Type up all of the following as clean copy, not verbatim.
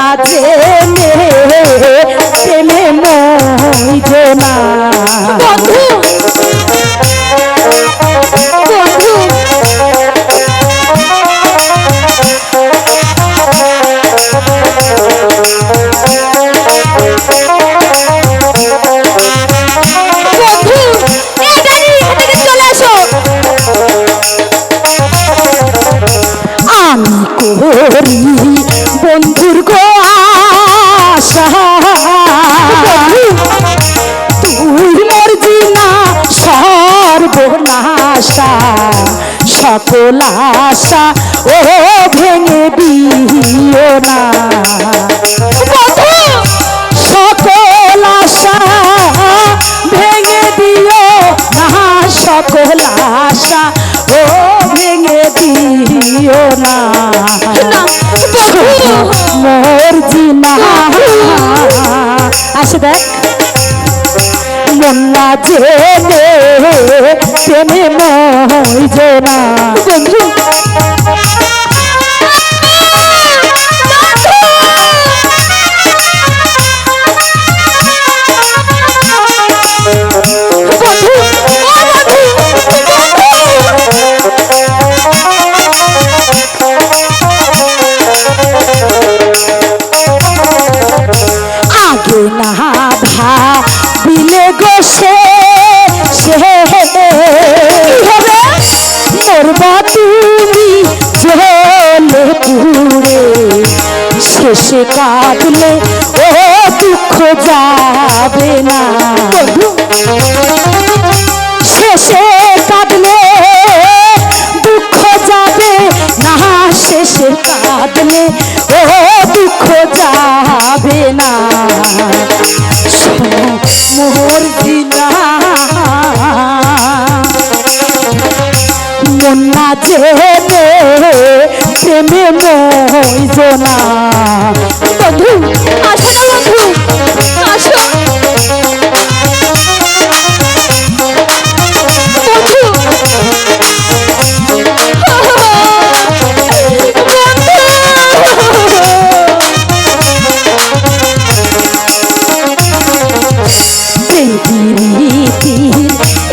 না জেনে প্রেমে মইজো না বন্ধু বন্ধু আমি করি বন্ধুর গো আশা তুই মর্জি না সর্বনাশা সকল আশা ও ভেঙে দিও না সকল আশা ভেঙে দিও না সকল আশা ও ভেঙে দিও না মর্জি না আসে দেখ মন না জেনে প্রেমে মইজো না বন্ধু আগে না ভাবিলে গো সে মরবা তুমি জলে পুরে শেষে কাঁদলে ও দুঃখ যাবে না শেষে কাঁদলে দুঃখ যাবে না শেষে কাঁদলে ও দুঃখ যাবে না মোর দিনা মন না জেনে প্রেমে মইজো না বন্ধু আসো না বন্ধু আসো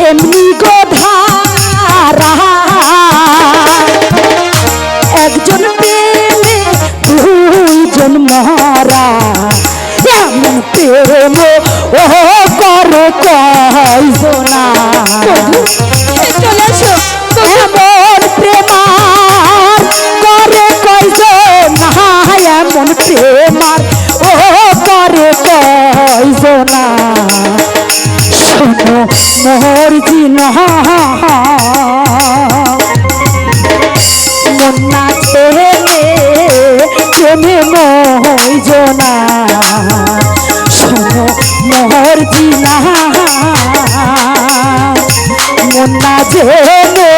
এমনি গোধারা একজন প্রেমে দুইজন মরা এমন প্রেম ও করে কয়জনা চলে আসো এমন প্রেমার করে কয়জনা এমন প্রেমার ও করে কয়জনা শোনো মর্জি না মন না ছেড়ে প্রেমে মইজো না শোনো মর্জি না মন না জেনে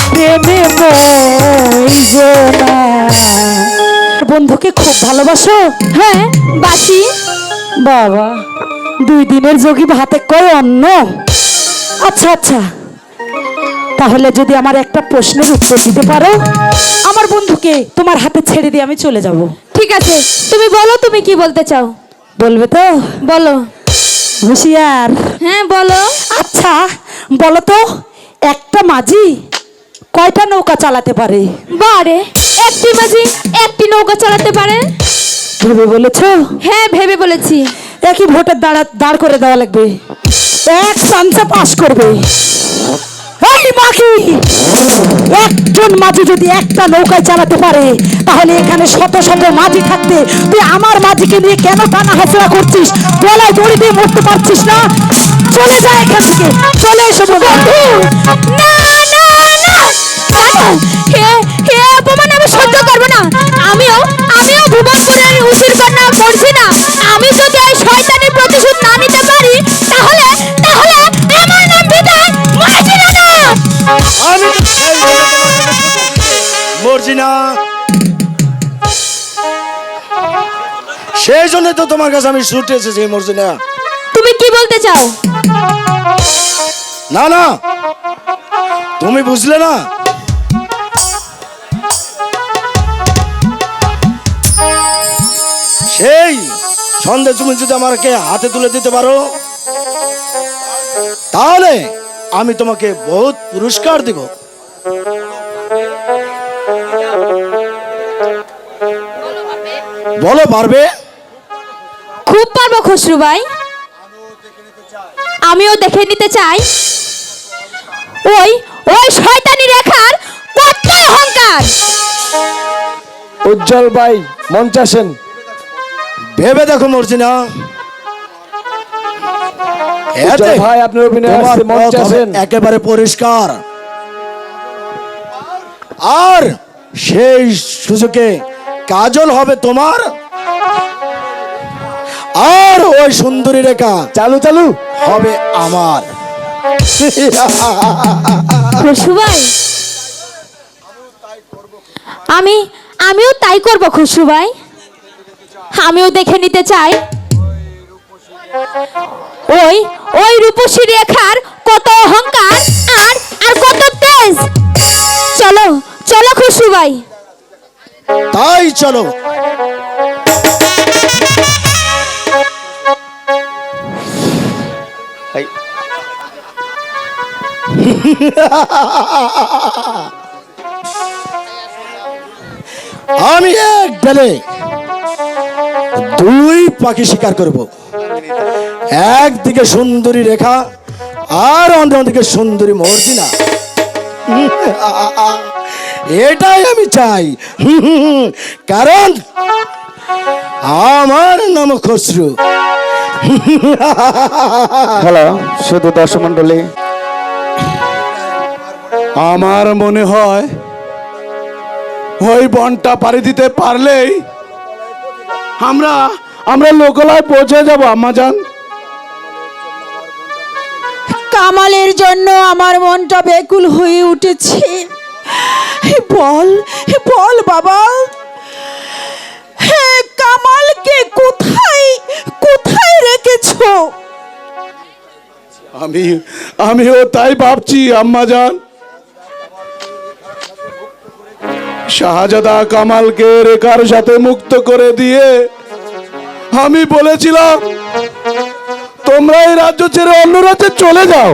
প্রেমে মইজো না বন্ধুকে খুব ভালোবাসো হ্যাঁ বাসি বাবা 2 দিনের যোগী ভাতে কয় অন্ন আচ্ছা আচ্ছা তাহলে যদি আমার একটা প্রশ্নের উত্তর দিতে পারো আমার বন্ধুকে তোমার হাতে ছেড়ে দিয়ে আমি চলে যাব ঠিক আছে তুমি বলো তুমি কি বলতে চাও বলবে তো বলো হুঁশিয়ার হ্যাঁ বলো আচ্ছা বলো তো একটা মাঝি কয়টা নৌকা চালাতে পারে বারে একটি মাঝি একটি নৌকা চালাতে পারে ভেবে বলেছো হ্যাঁ ভেবে বলেছি একই ভোটের দাঁড় করে দেওয়া লাগবে এক চান্সে পাস করবে এই মাকি একজন মাঝি যদি একটা নৌকায় চালাতে পারে তাহলে এখানে শত শত মাঝি থাকতে তুই আমার মাঝিকে নিয়ে কেন টানা হাসরা করছিস গলায় দড়ি দিয়ে মরতে পারছিস না চলে যায় এখান থেকে চলে এসো বন্ধু না না না হে হে অপমান আমি সহ্য করব না আমিও ভুবনপুরের উসির কন্যা পড়ছি না আমি যদি এই শয়তানের প্রতিশোধ না নিতে পারি তাহলে তাহলে আমার নাম বিধান মর্জিনা না আমি মর্জিনা সেই জন্য তো তোমার কাছে আমি ছুটে এসেছি মর্জিনা তুমি কি বলতে চাও না না তুমি বুঝলে না সেই সন্দেহ তুমি যদি আমাকে হাতে তুলে দিতে পারো, তাহলে আমি তোমাকে বহুত পুরস্কার দিব। বলো পারবে? খুব পারবো খসরু ভাই, আমিও দেখে নিতে চাই ওই ওই শয়তানি রেখার কত অহংকার। উজ্জ্বল ভাই মঞ্চে আসেন। ভেবে দেখো মর্জিনা, এতে উজ্জ্বল ভাই আপনার অভিনয় তোমার আসছে, মঞ্চে পথ হবে আসেন। একেবারে পরিষ্কার। আর সেই সুযোগে কাজল হবে তোমার, আর ওই সুন্দরী রেখা চালু চালু। হবে আমার। খসরু ভাই, আমিও তাই করব খসরু ভাই, আমিও দেখে নিতে চাই ওই ওই রূপসী রেখার কত অহংকার আর আর কত তেজ। চলো চলো খসরু ভাই। তাই চলো। আমি এক বেলে দুই পাখি শিকার করব। একদিকে সুন্দরী রেখা আর অন্যদিকে সুন্দরী মর্জিনা। এটাই আমি চাই, কারণ আমার নাম খসরু। হ্যালো শুধু দর্শক মন্ডলী, আমার মনে হয় ওই বনটা পাড়ি দিতে পারলেই আমরা আমরা লোকালয়ে পৌঁছে যাব আম্মাজান। কামালের জন্য আমার মনটা ব্যাকুল হয়ে উঠেছে। বল বল বাবা, হে কামালকে কোথায় কোথায় রেখেছো? আমিও তাই ভাবছি আম্মাজান। শাহজাদা কামালকে রেখার সাথে মুক্ত করে দিয়ে আমি বলেছিলাম তোমরা এই রাজ্য ছেড়ে অন্য রাজ্যে চলে যাও।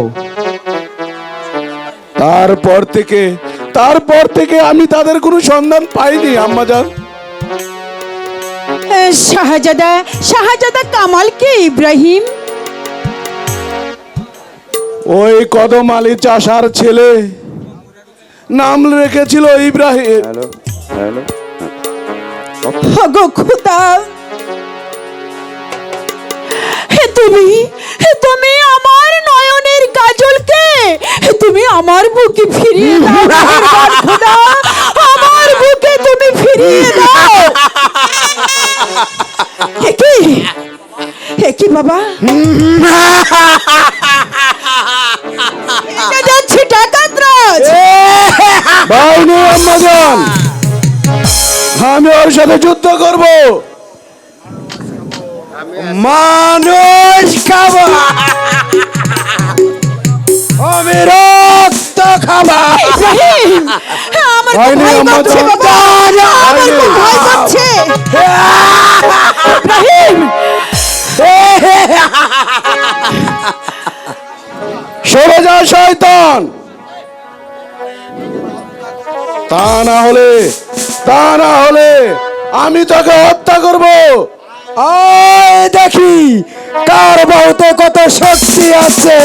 তারপর থেকে আমি তাদের কোনো সন্ধান পাইনি আম্মাজান। শাহজাদা কামালকে ইব্রাহিম? ওই কদম আলী চাষার ছেলে, নাম রেখেছিল ইব্রাহিম। গো খোদা, তুমি আমার নয়নের কাজলকে তুমি আমার বুকে ফিরিয়ে দাও। মেহেরবান খোদা, আমার বুকে তুমি ফিরিয়ে দাও। কি বাবা, এটা যাচ্ছে ডাকাত রাজ। বাইনি আম্মাজান, আমি ওর সাথে যুদ্ধ করব। মানুষ খাবো, আমি রক্ত খাবো। ইব্রাহিম, আমার তো বাইনি ভয় করছে আম্মাজান, বাবা, আমার তো ভয় করছে। ইব্রাহিম, সরে যা শয়তান। তা না হলে আমি তোকে হত্যা করব। আয় দেখি কার বাহুতে কত শক্তি আছে।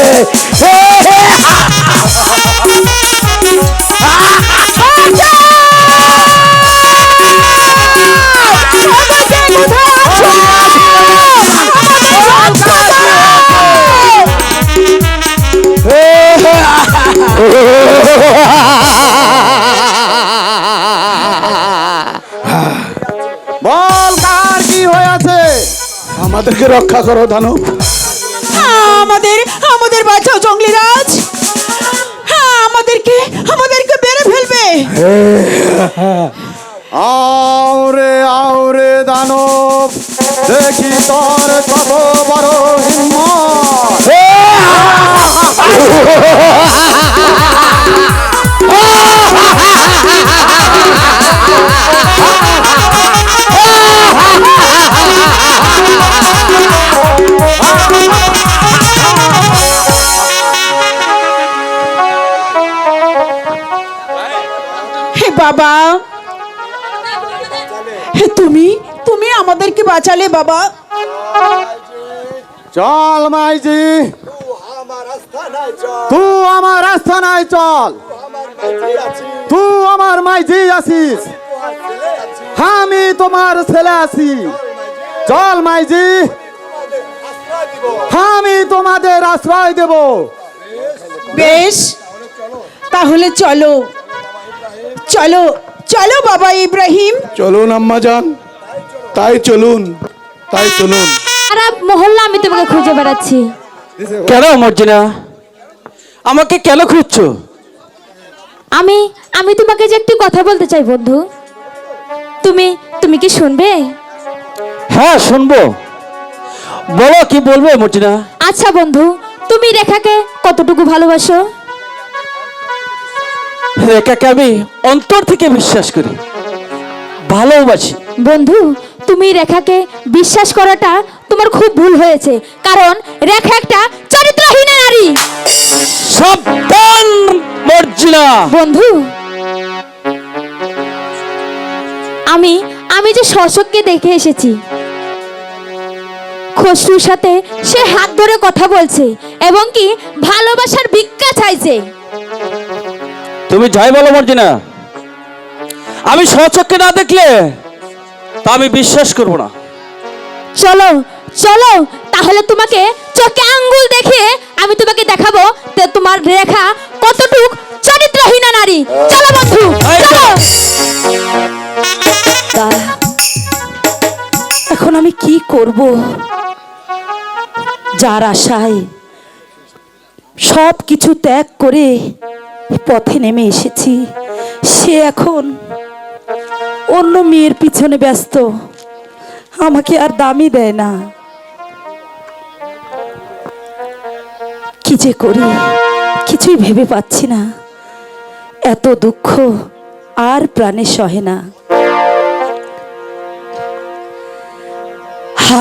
বল কার কি হয়েছে? আমাদেরকে রক্ষা করো দানব। আমাদের বাঁচাও জঙ্গলি রাজ, আমাদেরকে মেরে ফেলবে। আউরে দানব, দেখি তোর কত বড় হিম্মত। বাবা তুমি তুমি আমাদেরকে বাঁচালে বাবা। চল মাইজি, তুই আমার আস্থানায় চল। তুই আমার মাইজি আছিস, আমি তোমার ছেলে আছি। চল মাইজি, আমি তোমাদের আশ্রয় দেব। বেশ, তাহলে চলো চলো চলো বাবা ইব্রাহিম। চলুন আম্মা যান, তাই চলুন, তাই চলুন। সারা মহল্লা আমি তোমাকে খুঁজে বেড়াচ্ছি। কেন মর্জিনা, আমাকে কেন খুঁজছো? আমি আমি তোমাকে যে একটি কথা বলতে চাই বন্ধু। তুমি তুমি কি শুনবে? হ্যাঁ শুনবো, বলো কি বলবে মর্জিনা। আচ্ছা বন্ধু, তুমি রেখাকে কতটুকু ভালোবাসো? রেখাকে আমি অন্তর থেকে বিশ্বাস করি, ভালোবাসি। বন্ধু, তুমি রেখাকে বিশ্বাস করাটা তোমার খুব ভুল হয়েছে, কারণ রেখা একটা চরিত্রহীন নারী। সাবধান মর্জিনা। বন্ধু, আমি আমি যে শশককে দেখে এসেছি, খসরুর সাথে সে হাত ধরে কথা বলছে এবং কি ভালোবাসার ভিক্ষা চাইছে। তুমি যাই বলো মর্জিনা, আমি স্বচক্ষে না দেখলে তা আমি বিশ্বাস করব না। চলো চলো, তাহলে তোমাকে চোখে আঙ্গুল দেখিয়ে আমি তোমাকে দেখাবো যে তোমার রেখা কতটুক চরিত্রহীনা নারী। চলো বন্ধু, চলো। এখন আমি কি করব? যার আশায় সব কিছু ত্যাগ করে পথে নেমে এসেছি, সে এখন অন্য মেয়ের পিছনে ব্যস্ত, আমাকে আর দামই দেয় না। কি যে করি কিছুই ভেবে পাচ্ছি না। এত দুঃখ আর প্রাণে সহে না।